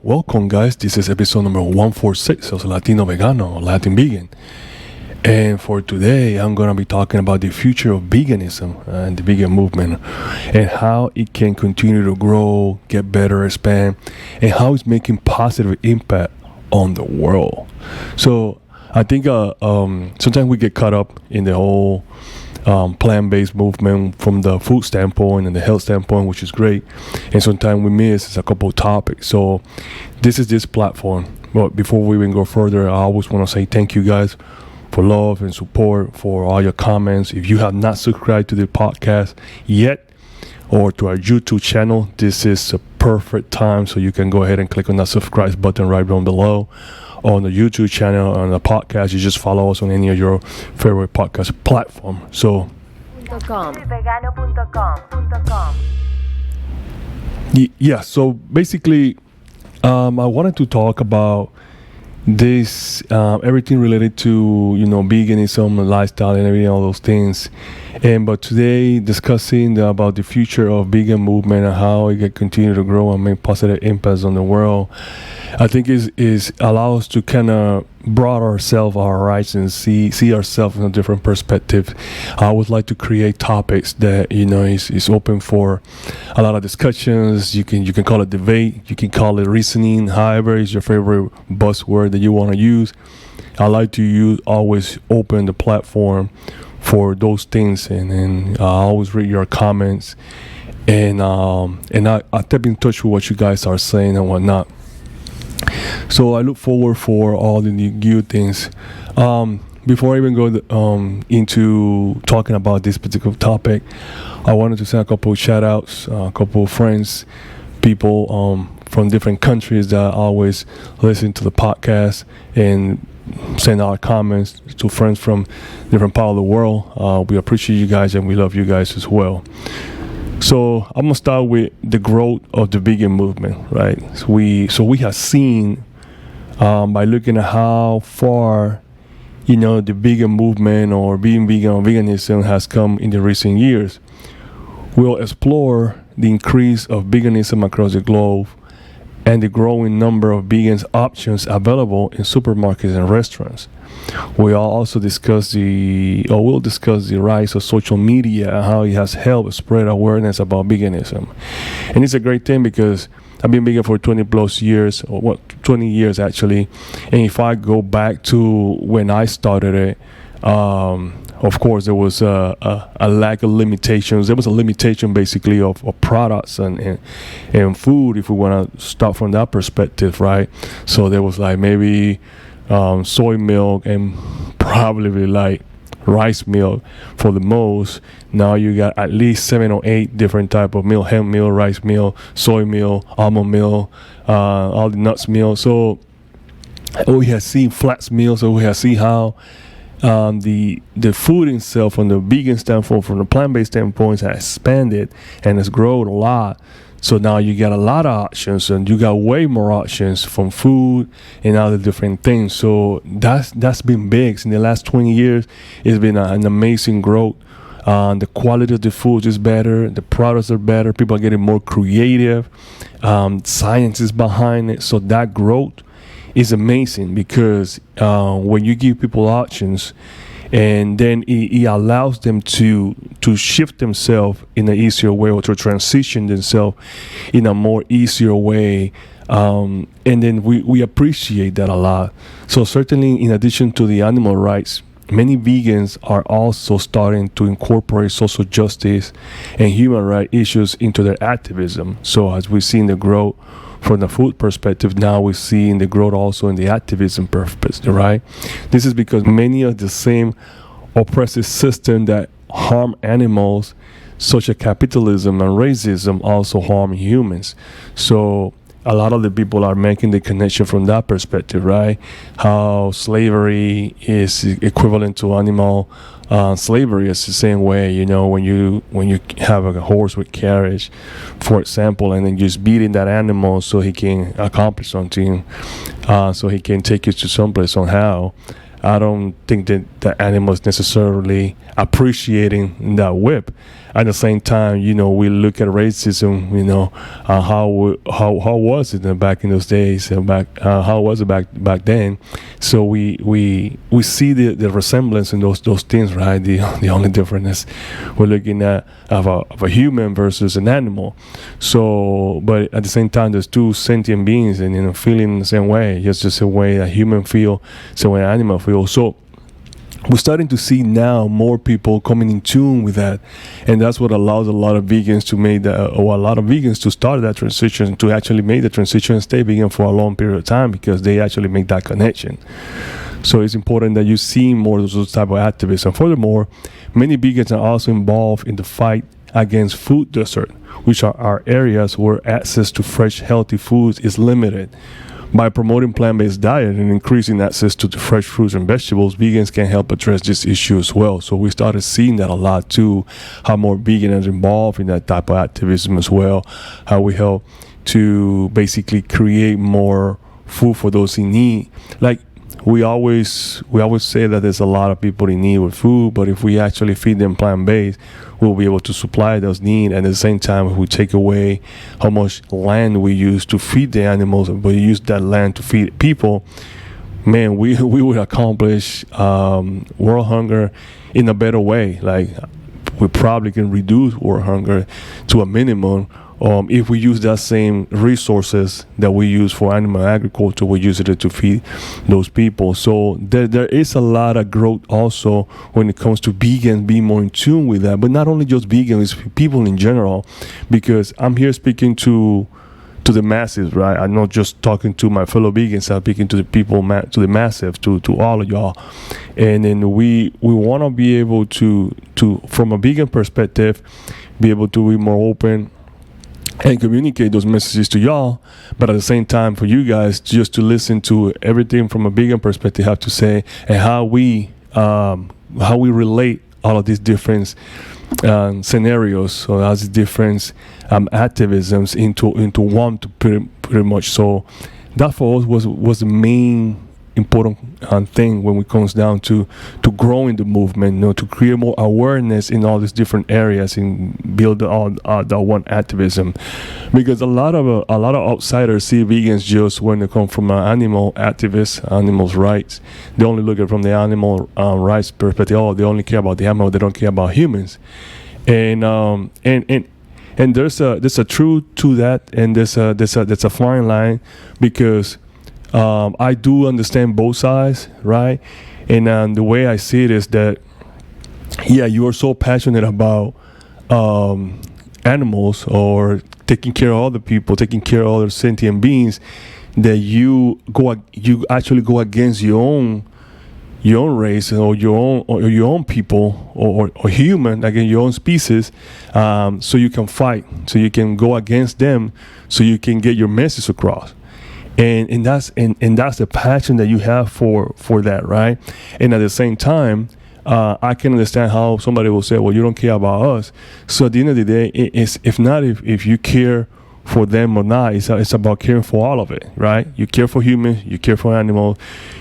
welcome guys. This is episode number 146 of Latino Vegano, or Latin Vegan. And for today, I'm going to be talking about the future of veganism and the vegan movement and how it can continue to grow, get better, expand, and how it's making positive impact on the world. So I think sometimes we get caught up in the whole plant-based movement from the food standpoint and the health standpoint, which is great, and sometimes we miss a couple of topics. So this platform. But before we even go further, I always want to say thank you guys for love and support, for all your comments. If you have not subscribed to the podcast yet or to our YouTube channel, this is a perfect time, so you can go ahead and click on that subscribe button right down below. On the YouTube channel, on the podcast, you just follow us on any of your favorite podcast platform. So yeah, so basically I wanted to talk about this everything related to veganism, lifestyle, and everything, all those things. But today, discussing about the future of vegan movement and how it can continue to grow and make positive impacts on the world, I think is allow us to kind of broaden ourselves, our horizons, see ourselves in a different perspective. I always like to create topics that is open for a lot of discussions. You can call it debate, you can call it reasoning, however is your favorite buzzword that you want to use. I like to always open the platform for those things, and I always read your comments, and I step in touch with what you guys are saying and whatnot. So I look forward for all the new things. Before I even go into talking about this particular topic, I wanted to send a couple of shout outs, a couple of friends, people from different countries that always listen to the podcast and send our comments to friends from different parts of the world. We appreciate you guys and we love you guys as well. So I'm gonna start with the growth of the vegan movement, right? So we have seen by looking at how far the vegan movement or being vegan or veganism has come in the recent years. We'll explore the increase of veganism across the globe and the growing number of vegan options available in supermarkets and restaurants. We'll also discuss the rise of social media and how it has helped spread awareness about veganism. And it's a great thing because I've been vegan for 20 plus years, 20 years actually. And if I go back to when I started it, of course, there was a lack of limitations. There was a limitation basically of products and food, if we want to start from that perspective, right? So there was like maybe soy milk and probably like rice milk for the most. Now you got at least 7 or 8 different type of milk: hemp milk, rice milk, soy milk, almond milk, all the nuts milk. So we have seen flax milk. So we have seen how the food itself from the vegan standpoint, from the plant-based standpoint, has expanded and has grown a lot. So now you got a lot of options, and you got way more options from food and other different things. So that's been big in the last 20 years. It's been an amazing growth. The quality of the food is better. The products are better. People are getting more creative. Science is behind it. So that growth is amazing because when you give people options, and then it allows them to shift themselves in an easier way, or to transition themselves in a more easier way, and then we appreciate that a lot. So certainly, in addition to the animal rights, many vegans are also starting to incorporate social justice and human rights issues into their activism. So as we see in the growth from the food perspective, now we see in the growth also in the activism purpose, right? This is because many of the same oppressive systems that harm animals, such as capitalism and racism, also harm humans. So a lot of the people are making the connection from that perspective, right? How slavery is equivalent to animal slavery. It's the same way, when you have a horse with carriage, for example, and then just beating that animal so he can accomplish something, so he can take you to someplace somehow. I don't think that the animal is necessarily appreciating that whip. at the same time, we look at racism. How was it back in those days? How was it back then? So we see the resemblance in those things, right? The only difference is we're looking at of a human versus an animal. So, but at the same time, there's two sentient beings, and feeling the same way, just the same way a human feel, same way an animal feel. So we're starting to see now more people coming in tune with that, and that's what allows a lot of vegans to make or a lot of vegans to start that transition, to actually make the transition and stay vegan for a long period of time, because they actually make that connection. So it's important that you see more of those type of activists. And furthermore, many vegans are also involved in the fight against food desert, which are areas where access to fresh, healthy foods is limited. By promoting plant-based diet and increasing access to the fresh fruits and vegetables, vegans can help address this issue as well. So we started seeing that a lot too, how more vegans are involved in that type of activism as well, how we help to basically create more food for those in need. Like, we always say that there's a lot of people in need with food, but if we actually feed them plant-based, we'll be able to supply those needs. And at the same time, if we take away how much land we use to feed the animals, but use that land to feed people, man, we would accomplish world hunger in a better way. Like, we probably can reduce world hunger to a minimum. If we use that same resources that we use for animal agriculture, we use it to feed those people. So there is a lot of growth also when it comes to vegans being more in tune with that. But not only just vegans, it's people in general, because I'm here speaking to the masses, right? I'm not just talking to my fellow vegans. I'm speaking to the people, to the masses, to all of y'all. And then we want to be able to, from a vegan perspective, be able to be more open and communicate those messages to y'all, but at the same time for you guys just to listen to everything from a vegan perspective have to say, and how we relate all of these different scenarios, so as different activisms into one, to pretty much. So that for us was the main important thing when it comes down to growing the movement, to create more awareness in all these different areas and build all that one activism, because a lot of outsiders see vegans just when they come from an animal activist, animals rights. They only look at it from the animal rights perspective. Oh, they only care about the animal, they don't care about humans, and there's a truth to that, and there's a fine line, because I do understand both sides, right? And the way I see it is that, yeah, you are so passionate about animals, or taking care of other people, taking care of other sentient beings, that you actually go against your own race, or your own people, or human, again, your own species, so you can fight, so you can go against them, so you can get your message across. And that's the passion that you have for that, right? And at the same time, I can understand how somebody will say, well, you don't care about us. So at the end of the day, it's if you care for them or not, it's about caring for all of it, right? You care for humans, you care for animals,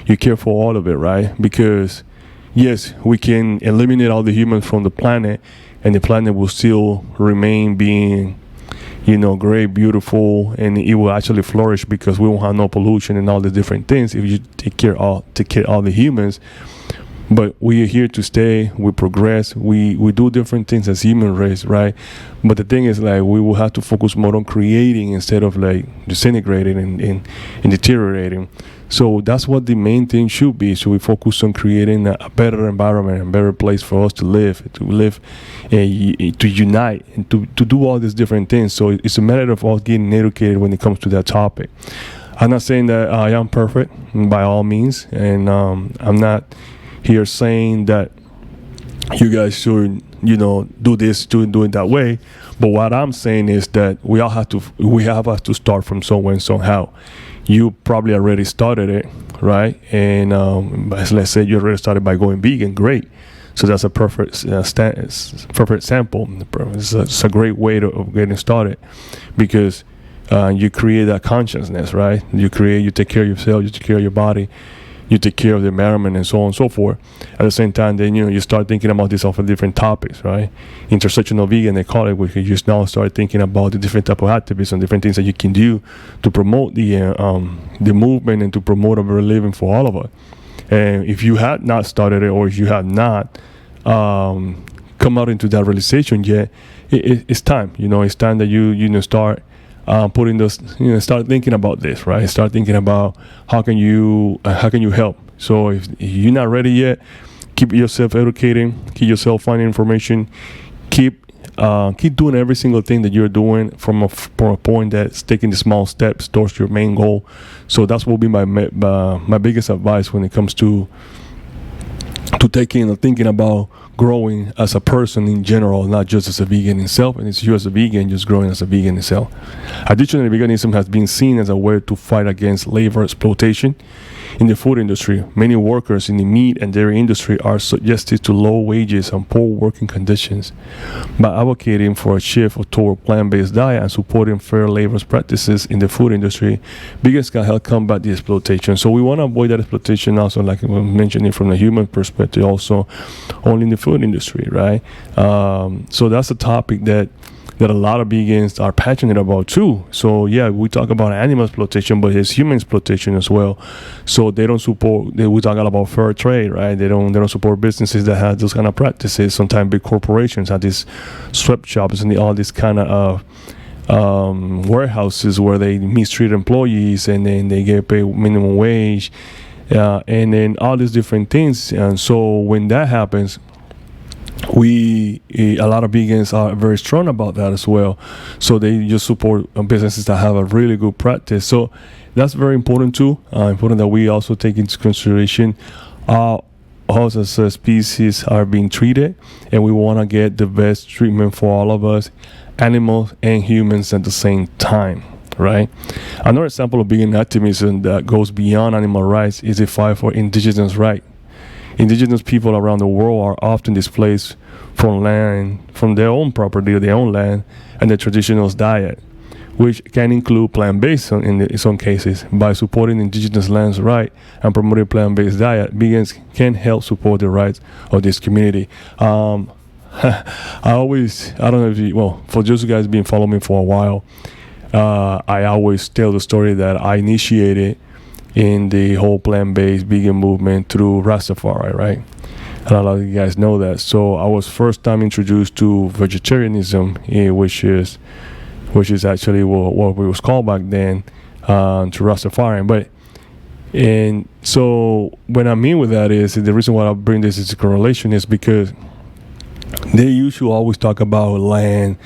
you care for all of it, right? Because yes, we can eliminate all the humans from the planet, and the planet will still remain being, great, beautiful, and it will actually flourish, because we won't have no pollution and all the different things if you take care of all the humans. But we are here to stay. We progress. We do different things as human race, right? But the thing is, like, we will have to focus more on creating instead of like disintegrating and deteriorating. So that's what the main thing should be. So we focus on creating a better environment, a better place for us to live, to unite, and to do all these different things. So it's a matter of us getting educated when it comes to that topic. I'm not saying that I am perfect by all means, and I'm not here saying that you guys should, do this, do it that way. But what I'm saying is that we have to start from somewhere and somehow. You probably already started it, right? And let's say you already started by going vegan, great. So that's a perfect sample. It's a great way of getting started, because you create that consciousness, right? You take care of yourself, you take care of your body, you take care of the environment and so on and so forth. At the same time, then you start thinking about this off of different topics, right? Intersectional vegan, they call it, where you just now start thinking about the different type of activism, different things that you can do to promote the movement and to promote a better living for all of us. And if you had not started it, or if you have not come out into that realization yet, it's time. It's time that you start putting those, start thinking about this, right? Start thinking about how can you help. So if you're not ready yet, keep yourself educating, keep yourself finding information, keep doing every single thing that you're doing from a point that's taking the small steps towards your main goal. So that's what will be my biggest advice when it comes to taking or thinking about growing as a person in general, not just as a vegan itself. And it's you as a vegan just growing as a vegan itself. Additionally, veganism has been seen as a way to fight against labor exploitation in the food industry. Many workers in the meat and dairy industry are subjected to low wages and poor working conditions. By advocating for a shift toward plant-based diet and supporting fair labor practices in the food industry, vegans can help combat the exploitation. So we want to avoid that exploitation also, like we mentioned it from the human perspective, also only in the food industry, right? So that's a topic that a lot of vegans are passionate about too. So yeah, we talk about animal exploitation, but it's human exploitation as well. So they don't support. We talk about fair trade, right? They don't support businesses that have those kind of practices. Sometimes big corporations have these sweatshops and all these kind of warehouses where they mistreat employees and then they get paid minimum wage, and then all these different things. And so when that happens, a lot of vegans are very strong about that as well. So they just support businesses that have a really good practice. So that's very important too. Important that we also take into consideration us as a species are being treated, and we want to get the best treatment for all of us, animals and humans at the same time, right? Another example of vegan activism that goes beyond animal rights is the fight for indigenous rights. Indigenous people around the world are often displaced from their own property, their own land, and their traditional diet, which can include plant-based in some cases. By supporting indigenous lands' rights and promoting plant-based diet, vegans can help support the rights of this community. I don't know if for those guys been following me for a while, I always tell the story that I initiated in the whole plant-based vegan movement through Rastafari, right? And a lot of you guys know that. So I was first time introduced to vegetarianism, which is actually what we was called back then, to Rastafari. And so when I mean with that is the reason why I bring this into correlation is because they usually always talk about land,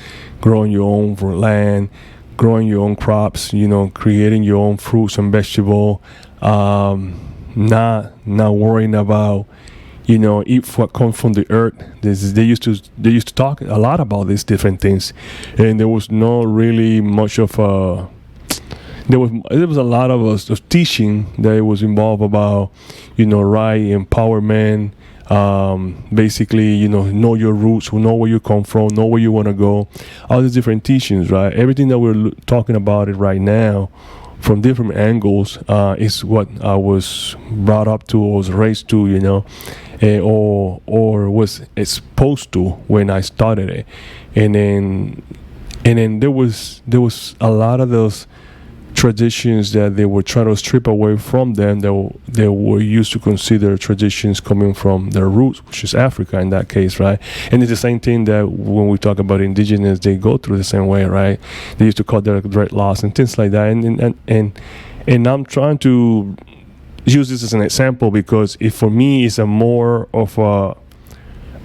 growing your own land, growing your own crops, creating your own fruits and vegetables, not worrying about, eat what comes from the earth. They used to talk a lot about these different things, and there was not really much of there was a lot of teaching that was involved about, right empowerment. Basically, know your roots, know where you come from, know where you want to go, all these different teachings, right? Everything that we're talking about it right now from different angles is what I was brought up to, or was raised to, or was exposed to when I started it. And then there was a lot of those traditions that they were trying to strip away from them, they were used to consider traditions coming from their roots, which is Africa in that case, right? And it's the same thing that when we talk about indigenous, they go through the same way, right? They used to cut their dreadlocks and things like that. And I'm trying to use this as an example because for me it's a more of a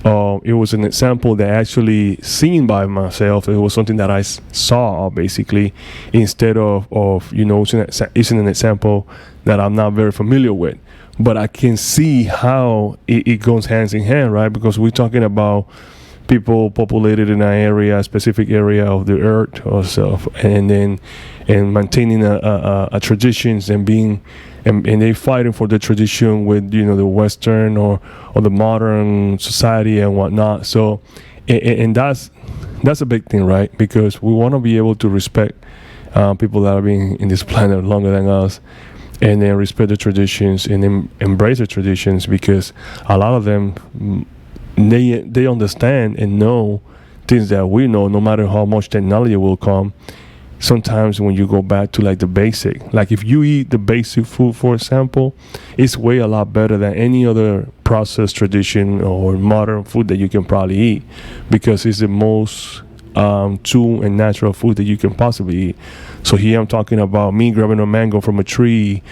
it was an example that actually seen by myself. It was something that I saw basically, instead of using an example that I'm not very familiar with. But I can see how it goes hands in hand, right? Because we're talking about people populated in an area, a specific area of the earth or so, and maintaining a traditions and being and they fighting for the tradition with the Western or the modern society and whatnot. So and that's a big thing, right? Because we want to be able to respect people that have been in this planet longer than us, and then respect the traditions and embrace the traditions, because a lot of them, they understand and know things that we know, no matter how much technology will come. Sometimes when you go back to like the basic, like if you eat the basic food, for example, it's way a lot better than any other processed tradition or modern food that you can probably eat, because it's the most true and natural food that you can possibly eat. So here I'm talking about me grabbing a mango from a tree,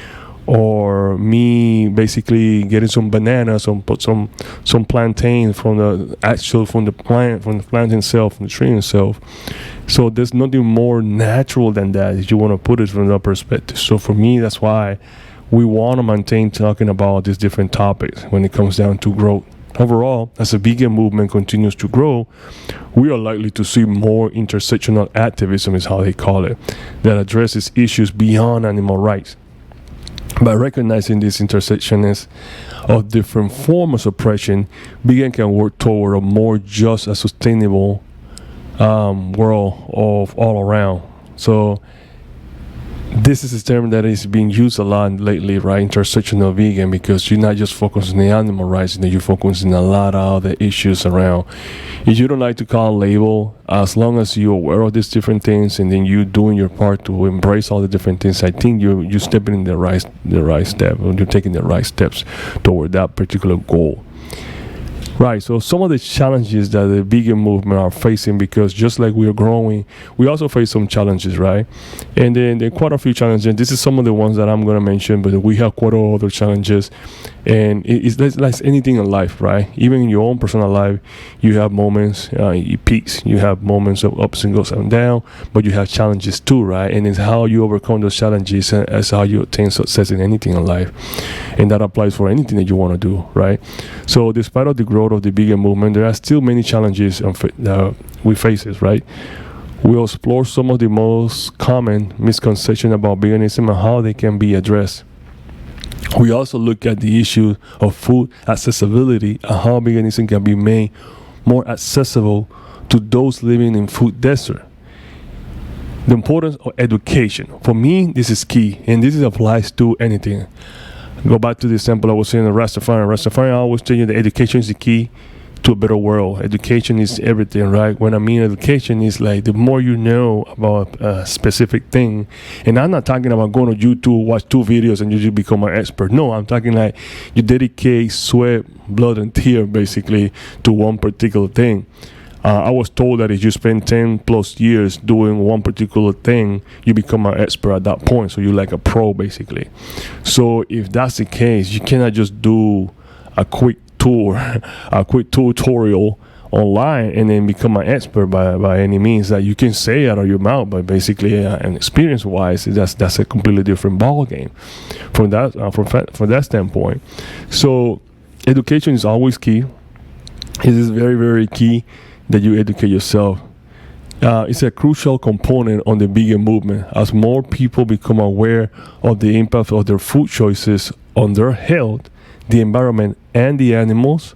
or me basically getting some bananas, some plantain from the plant itself, from the tree itself. So there's nothing more natural than that, if you want to put it from that perspective. So for me, that's why we want to maintain talking about these different topics when it comes down to growth. Overall, as the vegan movement continues to grow, we are likely to see more intersectional activism, is how they call it, that addresses issues beyond animal rights. By recognizing these intersections of different forms of oppression, vegan can work toward a more just and sustainable world of all around. So this is a term that is being used a lot lately, right? Intersectional vegan, because you're not just focusing on the animal rights, you're focusing on a lot of other issues around. If you don't like to call a label, as long as you're aware of these different things and then you doing your part to embrace all the different things, I think you're stepping in the right step, or you're taking the right steps toward that particular goal. Right, so some of the challenges that the vegan movement are facing, because just like we are growing, we also face some challenges, right? And then there are quite a few challenges. This is some of the ones that I'm going to mention, but we have quite a lot of other challenges. And it's like anything in life, right? Even in your own personal life, you have moments, peaks, you have moments of ups and goes and down, but you have challenges too, right? And it's how you overcome those challenges as how you attain success in anything in life. And that applies for anything that you want to do, right? So despite of the growth of the vegan movement, there are still many challenges we face, right? We'll explore some of the most common misconceptions about veganism and how they can be addressed. We also look at the issue of food accessibility and how veganism can be made more accessible to those living in food desert. The importance of education. For me, this is key, and this applies to anything. Go back to the example I was saying, Rastafarian. Rastafarian always tell you that education is the key to a better world. Education is everything, right? When I mean education, is like the more you know about a specific thing. And I'm not talking about going to YouTube, watch 2 videos and you just become an expert. No, I'm talking like you dedicate sweat, blood and tear basically to one particular thing. I was told that if you spend 10 plus years doing one particular thing, you become an expert at that point. So you're like a pro basically. So if that's the case, you cannot just do a quick tutorial online and then become an expert by any means. That you can say out of your mouth, but basically and experience wise, that's a completely different ball game from that standpoint. So education is always key. It is very, very key that you educate yourself. It's a crucial component on the vegan movement. As more people become aware of the impact of their food choices on their health, the environment, and the animals,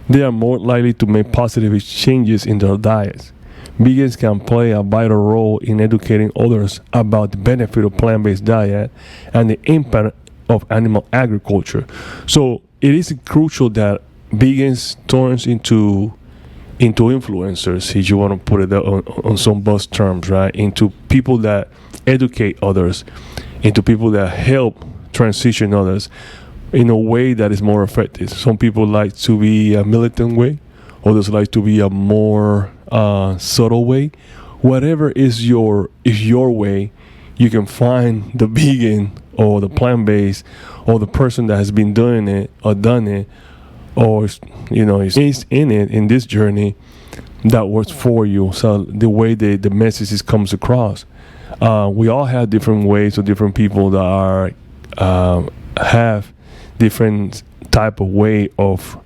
they are more likely to make positive changes in their diets. Vegans can play a vital role in educating others about the benefit of plant-based diet and the impact of animal agriculture. So it is crucial that vegans turns into influencers, if you want to put it on some buzz terms, right? Into people that educate others, into people that help transition others in a way that is more effective. Some people like to be a militant way, others like to be a more subtle way. Whatever is your way, you can find the vegan or the plant-based or the person that has been doing it or done it, or is in it in this journey that works for you. So the way the message comes across, we all have different ways, or different people that have different type of way of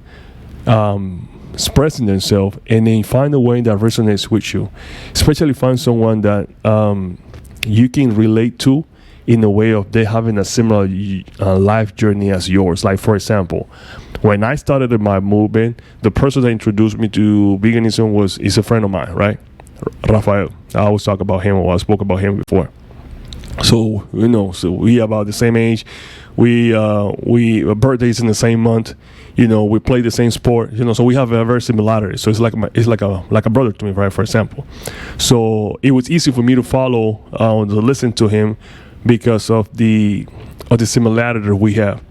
expressing themselves, and then find a way that resonates with you. Especially find someone that you can relate to in a way of they having a similar life journey as yours. Like, for example, when I started in my movement, the person that introduced me to veganism is a friend of mine, right? Rafael. I always talk about him, or I spoke about him before. So so we about the same age. We birthdays in the same month. We play the same sport. So we have a very similarity. So it's like a brother to me, right? For example, so it was easy for me to follow, to listen to him, because of the similarity that we have.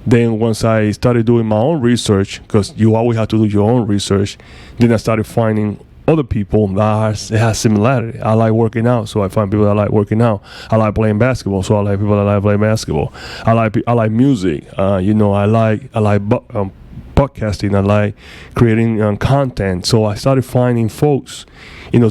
Then once I started doing my own research, because you always have to do your own research, then I started finding other people that has similarity. I like working out, so I find people that like working out. I like playing basketball, so I like people that like playing basketball. I like music. I like podcasting. I like creating content. So I started finding folks,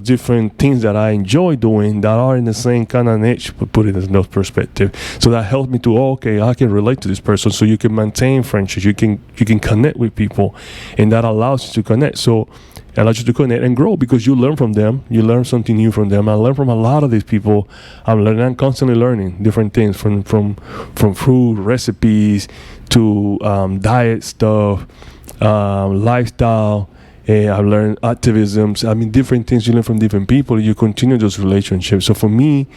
different things that I enjoy doing that are in the same kind of niche, but put it in those perspective. So that helped me to, okay, I can relate to this person. So you can maintain friendships. You can connect with people, and that allows you to connect. So it allows you to connect and grow, because you learn from them. You learn something new from them. I learn from a lot of these people. I'm constantly learning different things from food recipes to diet stuff, lifestyle. I've learned activisms. I mean, different things you learn from different people. You continue those relationships. So for me,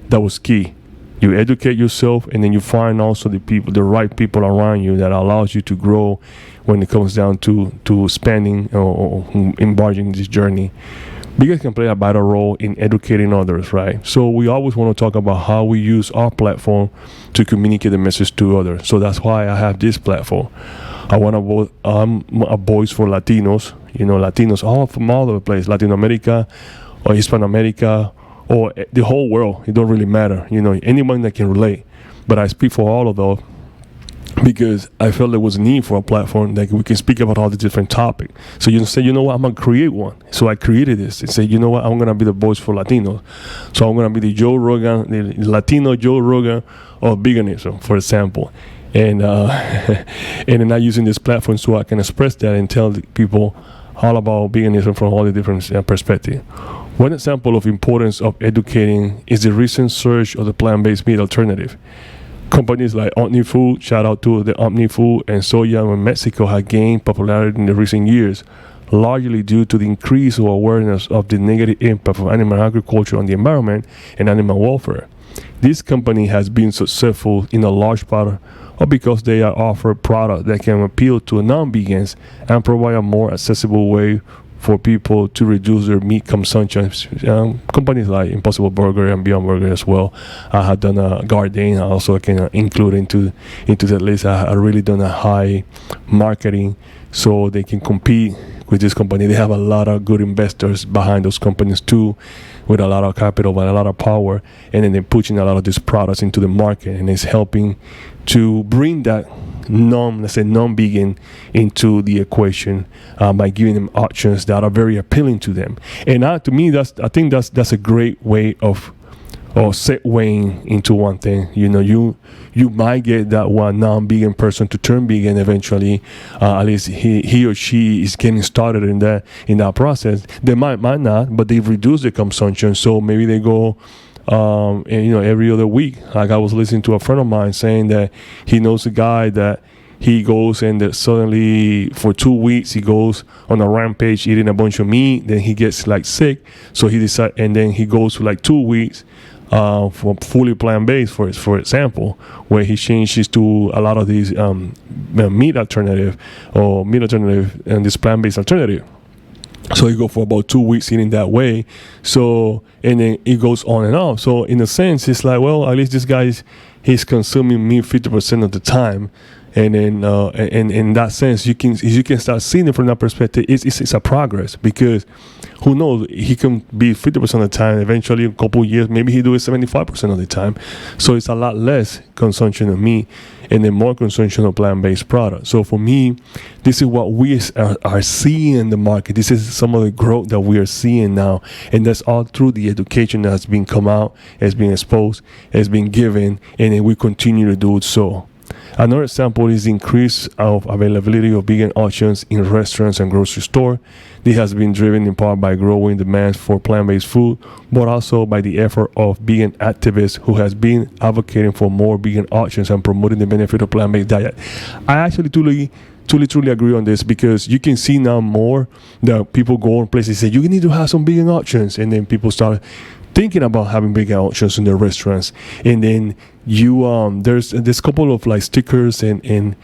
that was key. You educate yourself, and then you find also the right people around you that allows you to grow when it comes down to spending or embarking this journey. Because can play a vital role in educating others, right? So we always want to talk about how we use our platform to communicate the message to others. So that's why I have this platform. I'm a voice for Latinos. Latinos all from all over the place, Latin America or Hispanoamerica, or the whole world. It don't really matter. Anyone that can relate. But I speak for all of those, because I felt there was a need for a platform that we can speak about all the different topics. So you say, what, I'm going to create one. So I created this and said, what, I'm going to be the voice for Latinos. So I'm going to be the Joe Rogan, the Latino Joe Rogan of veganism, for example. And and then I'm using this platform so I can express that and tell the people all about veganism from all the different perspectives. One example of importance of educating is the recent surge of the plant-based meat alternative. Companies like OmniFood, shout out to the OmniFood, and Soya in Mexico have gained popularity in the recent years, largely due to the increase of awareness of the negative impact of animal agriculture on the environment and animal welfare. This company has been successful in a large part or because they are offer products that can appeal to non-vegans and provide a more accessible way for people to reduce their meat consumption. Companies like Impossible Burger and Beyond Burger as well. I have done a Garden. I also can include into that list. I really done a high marketing so they can compete with this company. They have a lot of good investors behind those companies too, with a lot of capital and a lot of power, and then they're pushing a lot of these products into the market, and it's helping to bring that non-vegan into the equation by giving them options that are very appealing to them. And to me, I think that's a great way of segueing into one thing. You might get that one non-vegan person to turn vegan eventually. At least he or she is getting started in that process. They might not, but they've reduced their consumption. So maybe they go every other week. Like I was listening to a friend of mine saying that he knows a guy that he goes and that suddenly for 2 weeks he goes on a rampage eating a bunch of meat. Then he gets like sick, so he decide, and then he goes for like 2 weeks for fully plant-based, for example, where he changes to a lot of these meat alternative and this plant-based alternative. So he go for about 2 weeks eating that way. So, and then it goes on and on. So in a sense, it's like, well, at least this guy he's consuming meat 50% of the time. And then, and in that sense, you can start seeing it from that perspective. It's a progress, because who knows, he can be 50% of the time. Eventually, a couple of years, maybe he do it 75% of the time. So it's a lot less consumption of meat, and then more consumption of plant-based products. So for me, this is what we are seeing in the market. This is some of the growth that we are seeing now, and that's all through the education that has been come out, has been exposed, has been given, and then we continue to do it so. Another example is the increase of availability of vegan options in restaurants and grocery stores. This has been driven in part by growing demand for plant-based food, but also by the effort of vegan activists who has been advocating for more vegan options and promoting the benefit of plant-based diet. I actually truly agree on this, because you can see now more that people go on places and say you need to have some vegan options, and then people start thinking about having vegan options in their restaurants. And then there's a couple of like stickers and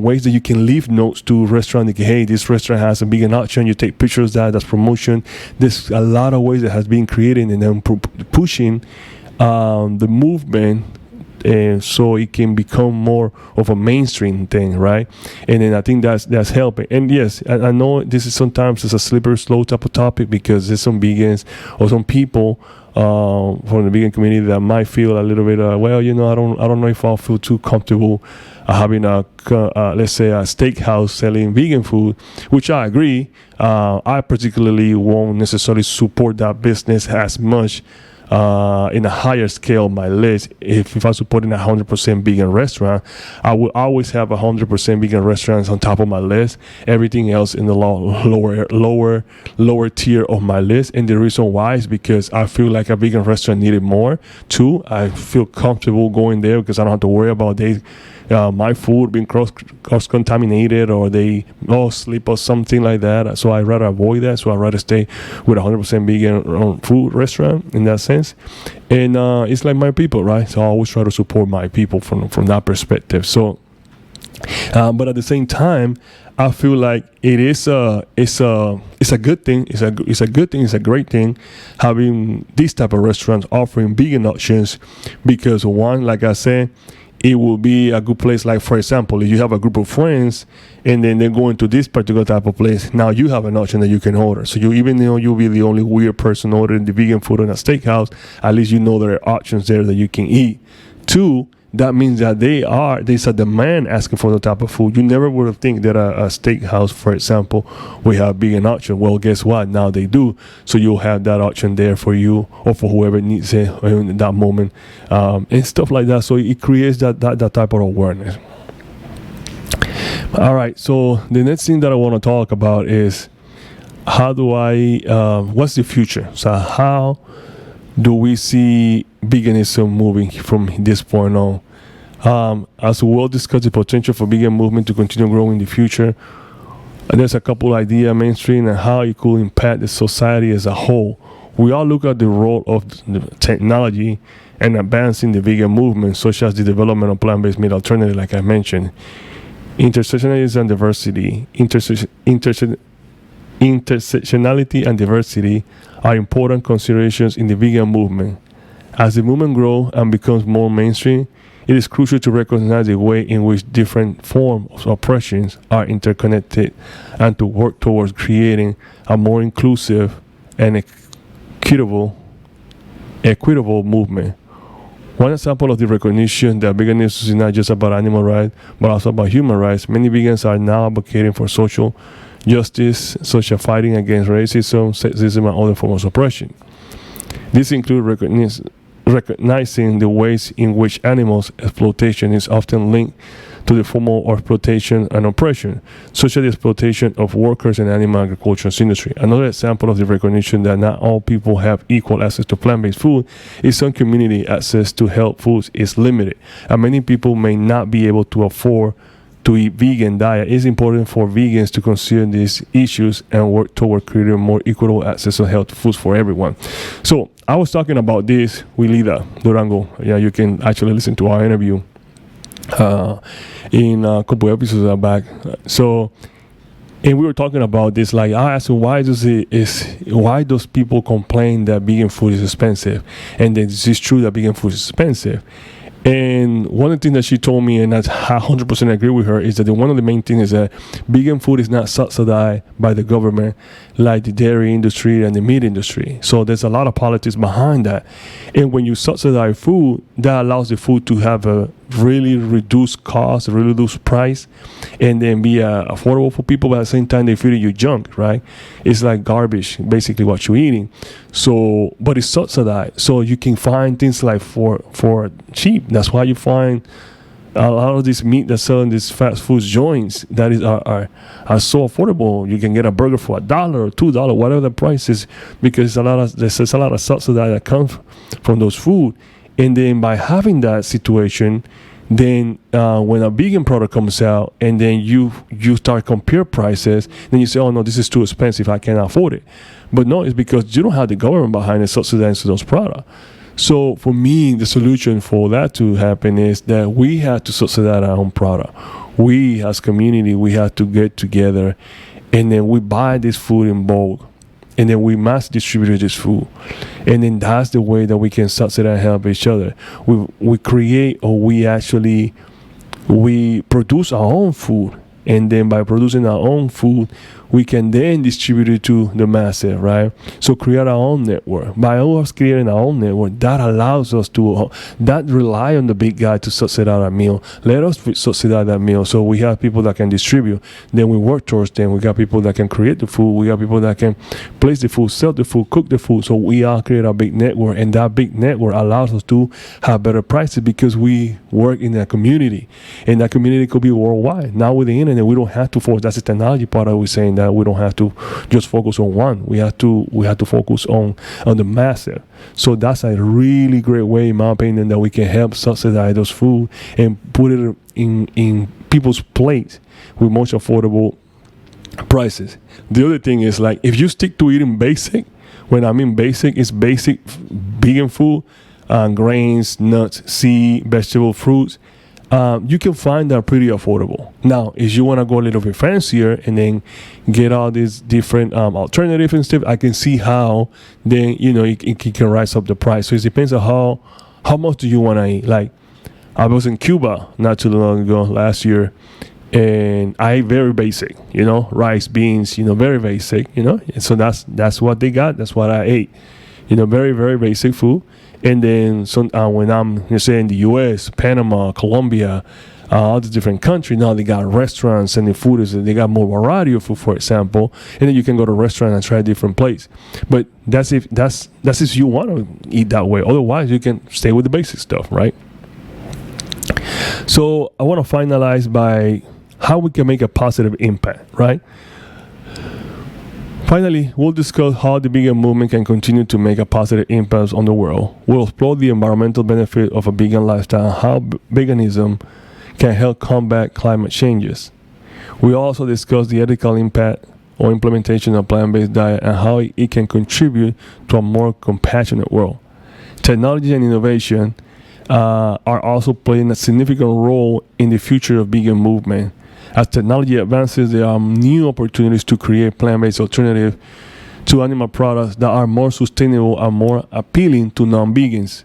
ways that you can leave notes to restaurant, like, hey, this restaurant has a vegan option. You take pictures of that's promotion. There's a lot of ways that has been created and then pushing the movement, so it can become more of a mainstream thing, right? And then I think that's helping. And yes, I know this is sometimes it's a slippery slope type of topic, because there's some vegans or some people from the vegan community that might feel a little bit, well, I don't know if I'll feel too comfortable having let's say a steakhouse selling vegan food, which I agree. I particularly won't necessarily support that business as much in a higher scale on my list. If I'm supporting a 100% vegan restaurant, I will always have 100% vegan restaurants on top of my list. Everything else in the lower tier of my list. And the reason why is because I feel like a vegan restaurant needed more too. I feel comfortable going there because I don't have to worry about my food being cross contaminated, or they sleep or something like that. So I'd rather avoid that. So I'd rather stay with a 100% vegan food restaurant in that sense. And it's like my people, right? So I always try to support my people from that perspective. So but at the same time, I feel like it's a good thing. It's a good thing. It's a great thing having these type of restaurants offering vegan options, because one, like I said, it will be a good place. Like, for example, if you have a group of friends and then they're going to this particular type of place, now you have an option that you can order. So even though you'll be the only weird person ordering the vegan food in a steakhouse, at least you know there are options there that you can eat. Two, that means that there's a demand asking for the type of food. You never would have think that a steakhouse, for example, we have vegan option. Well, guess what? Now they do. So you'll have that option there for you or for whoever needs it in that moment, and stuff like that. So it creates that type of awareness. All right. So the next thing that I want to talk about is what's the future? So how do we see veganism moving from this point on? As we will discuss the potential for vegan movement to continue growing in the future, there's a couple ideas mainstream and how it could impact the society as a whole. We all look at the role of the technology and advancing the vegan movement, such as the development of plant-based meat alternatives, like I mentioned. Intersectionality and diversity. Intersectionality and diversity are important considerations in the vegan movement. As the movement grows and becomes more mainstream, it is crucial to recognize the way in which different forms of oppressions are interconnected and to work towards creating a more inclusive and equitable movement. One example of the recognition that veganism is not just about animal rights, but also about human rights. Many vegans are now advocating for social justice, such as fighting against racism, sexism, and other forms of oppression. This includes recognizing the ways in which animals exploitation is often linked to the form of exploitation and oppression, such as the exploitation of workers in the animal agriculture industry. Another example of the recognition that not all people have equal access to plant-based food is some community access to health foods is limited, and many people may not be able to afford to eat vegan diet. It's important for vegans to consider these issues and work toward creating more equitable access to health foods for everyone. So I was talking about this with Lida Durango. Yeah, you can actually listen to our interview in a couple episodes back. So, and we were talking about this. Like, I asked him, why those people complain that vegan food is expensive, and that it's true that vegan food is expensive. And one of the things that she told me, and I 100% agree with her, is that one of the main things is that vegan food is not subsidized by the government like the dairy industry and the meat industry. So there's a lot of politics behind that. And when you subsidize food, that allows the food to have a really reduced cost, really reduced price, and then be affordable for people, but at the same time they feed you junk, right? It's like garbage, basically what you're eating. So, but it's subsidized, so you can find things like for cheap. That's why you find a lot of this meat that's selling these fast food joints that are so affordable. You can get a burger for $1 or $2, whatever the price is, because there's a lot of subsidy that comes from those food. And then by having that situation, Then when a vegan product comes out and then you start compare prices, then you say, oh no, this is too expensive, I can't afford it. But no, it's because you don't have the government behind it subsidizing those products. So for me, the solution for that to happen is that we have to subsidize our own product. We as community, we have to get together and then we buy this food in bulk and then we mass distribute this food. And then that's the way that we can subsidize and help each other. We create or we produce our own food. And then by producing our own food, we can then distribute it to the masses, right? So create our own network. By us creating our own network, that allows us to, that rely on the big guy to subsidize our meal. Let us subsidize that meal. So we have people that can distribute. Then we work towards them. We got people that can create the food. We got people that can place the food, sell the food, cook the food. So we all create a big network. And that big network allows us to have better prices because we work in a community. And that community could be worldwide. Now with the internet, we don't have to focus. That's the technology part I was saying, that we don't have to just focus on one. We have to focus on the masses. So that's a really great way, in my opinion, that we can help subsidize those food and put it in people's plates with much affordable prices. The other thing is, like, if you stick to eating basic, when I mean basic, it's basic vegan food, grains, nuts, seed, vegetable, fruits. You can find that pretty affordable. Now, if you want to go a little bit fancier and then get all these different alternatives and stuff, I can see how then, it can rise up the price. So it depends on how much do you want to eat. Like, I was in Cuba not too long ago, last year, and I ate very basic, rice, beans, very basic, And so that's what they got. That's what I ate, very, very basic food. And then when I'm, say, in the U.S., Panama, Colombia, all the different countries, now they got restaurants and the food they got more variety of food, for example. And then you can go to a restaurant and try a different place. But that's if you want to eat that way. Otherwise, you can stay with the basic stuff, right? So I want to finalize by how we can make a positive impact, right? Finally, we'll discuss how the vegan movement can continue to make a positive impact on the world. We'll explore the environmental benefit of a vegan lifestyle and how veganism can help combat climate changes. We also discuss the ethical impact or implementation of plant-based diet and how it can contribute to a more compassionate world. Technology and innovation are also playing a significant role in the future of vegan movement. As technology advances, there are new opportunities to create plant-based alternatives to animal products that are more sustainable and more appealing to non-vegans.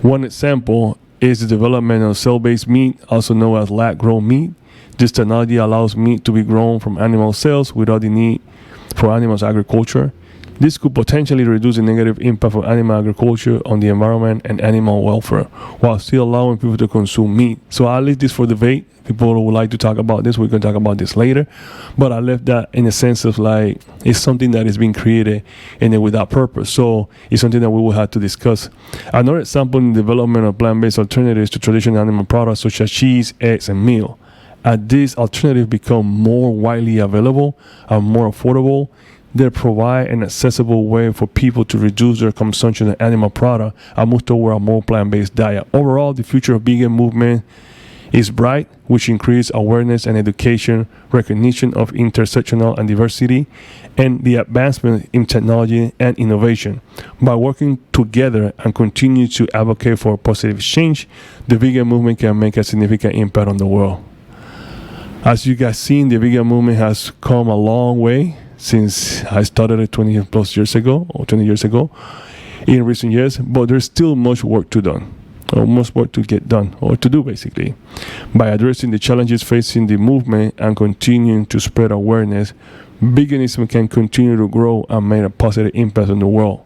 One example is the development of cell-based meat, also known as lab-grown meat. This technology allows meat to be grown from animal cells without the need for animal agriculture. This could potentially reduce the negative impact of animal agriculture on the environment and animal welfare, while still allowing people to consume meat. So I leave this for debate. People who would like to talk about this, we're going to talk about this later. But I left that in a sense of like, it's something that is being created and then without purpose. So it's something that we will have to discuss. Another example in the development of plant-based alternatives to traditional animal products such as cheese, eggs, and milk. As these alternatives become more widely available and more affordable, they provide an accessible way for people to reduce their consumption of animal products and move toward a more plant-based diet. Overall, the future of vegan movement is bright, which increases awareness and education, recognition of intersectional and diversity, and the advancement in technology and innovation. By working together and continue to advocate for positive change, the vegan movement can make a significant impact on the world. As you guys seen, the vegan movement has come a long way since I started it 20 plus years ago, or 20 years ago, in recent years, but there's still much work to done. Or much work to get done, or to do basically. By addressing the challenges facing the movement and continuing to spread awareness, veganism can continue to grow and make a positive impact on the world.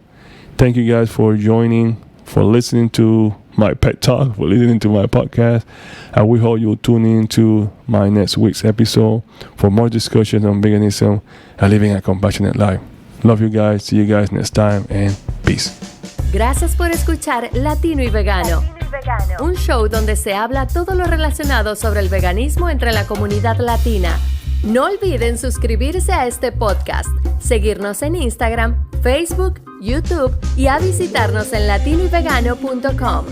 Thank you guys for joining, for listening to my pet talk, for listening to my podcast. And we hope you'll tune in to my next week's episode for more discussions on veganism and living a compassionate life. Love you guys. See you guys next time, and peace. Gracias por escuchar Latino y Vegano, un show donde se habla todo lo relacionado sobre el veganismo entre la comunidad latina. No olviden suscribirse a este podcast, seguirnos en Instagram, Facebook, YouTube y a visitarnos en latinoyvegano.com.